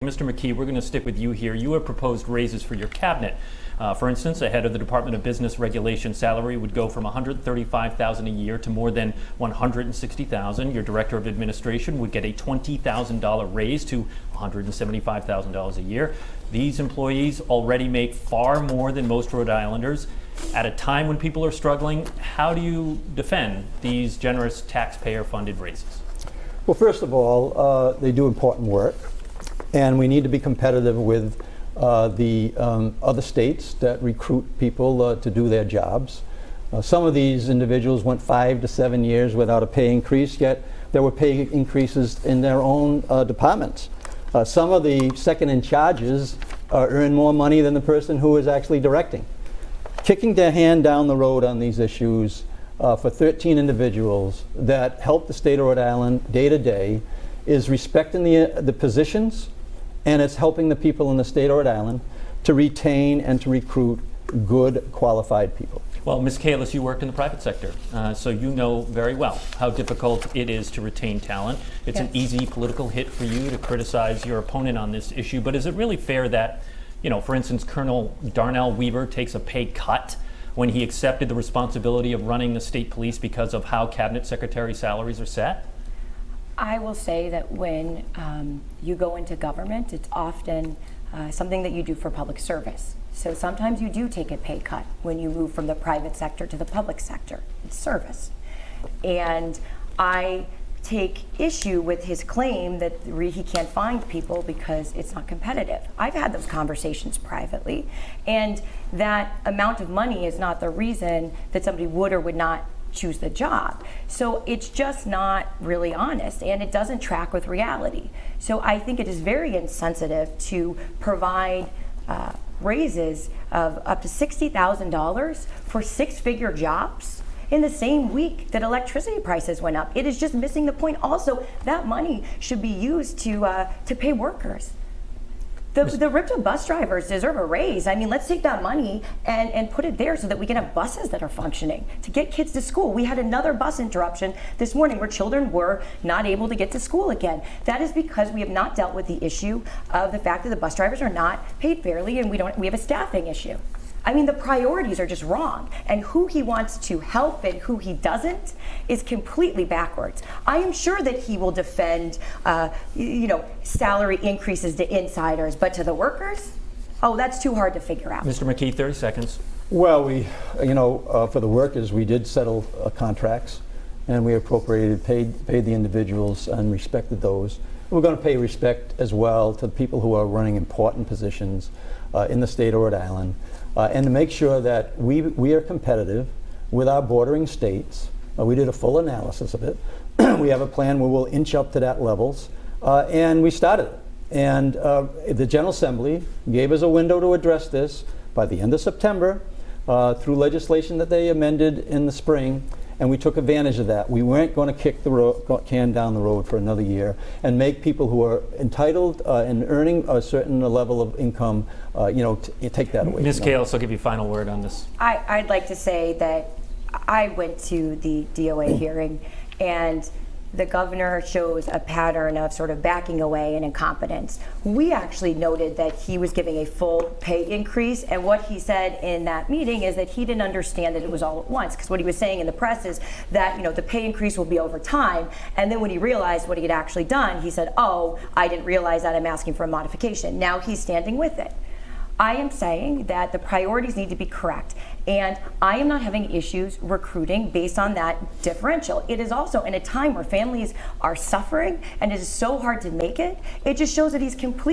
Mr. McKee, we're going to stick with you here. You have proposed raises for your cabinet. For instance, the head of the Department of Business Regulation salary would go from $135,000 a year to more than $160,000. Your Director of Administration would get a $20,000 raise to $175,000 a year. These employees already make far more than most Rhode Islanders. At a time when people are struggling, how do you defend these generous taxpayer-funded raises? Well, first of all, they do important work. And we need to be competitive with the other states that recruit people to do their jobs. Some of these individuals went 5 to 7 years without a pay increase, yet there were pay increases in their own departments. Some of the second-in-charges earn more money than the person who is actually directing. Kicking their hand down the road on these issues for 13 individuals that help the state of Rhode Island day to day is respecting the positions, and it's helping the people in the state of Rhode Island to retain and to recruit good, qualified people. Well, Ms. Kalus, you worked in the private sector, so you know very well how difficult it is to retain talent. It's an easy political hit for you to criticize your opponent on this issue, but is it really fair that, you know, for instance, Colonel Darnell Weaver takes a pay cut when he accepted the responsibility of running the state police because of how cabinet secretary salaries are set? I will say that when you go into government, it's often something that you do for public service. So sometimes you do take a pay cut when you move from the private sector to the public sector. It's service. And I take issue with his claim that he can't find people because it's not competitive. I've had those conversations privately, and that amount of money is not the reason that somebody would or would not choose the job. So it's just not really honest, and it doesn't track with reality. So I think it is very insensitive to provide raises of up to $60,000 for six-figure jobs in the same week that electricity prices went up. It is just missing the point. Also, that money should be used to pay workers. The ripped-up bus drivers deserve a raise. I mean, let's take that money and put it there so that we can have buses that are functioning to get kids to school. We had another bus interruption this morning where children were not able to get to school again. That is because we have not dealt with the issue of the fact that the bus drivers are not paid fairly, and we have a staffing issue. I mean, the priorities are just wrong, and who he wants to help and who he doesn't is completely backwards. I am sure that he will defend, salary increases to insiders, but to the workers, oh, that's too hard to figure out. Mr. McKee, 30 seconds. Well, for the workers, we did settle contracts, and we appropriated, paid the individuals, and respected those. We're going to pay respect as well to the people who are running important positions in the state of Rhode Island. And to make sure that we are competitive with our bordering states. We did a full analysis of it. We have a plan where we'll inch up to that levels, and we started it. And the General Assembly gave us a window to address this by the end of September through legislation that they amended in the spring, and we took advantage of that. We weren't going to kick the can down the road for another year and make people who are entitled and earning a certain level of income, take that away. Ms. Kalus, I'll give you a final word on this. I'd like to say that I went to the DOA hearing, and the governor shows a pattern of sort of backing away and incompetence. We actually noted that he was giving a full pay increase, and what he said in that meeting is that he didn't understand that it was all at once, because what he was saying in the press is that the pay increase will be over time, and then when he realized what he had actually done, he said, oh, I didn't realize that, I'm asking for a modification. Now he's standing with it. I am saying that the priorities need to be correct, and I am not having issues recruiting based on that differential. It is also in a time where families are suffering and it is so hard to make it. It just shows that he's completely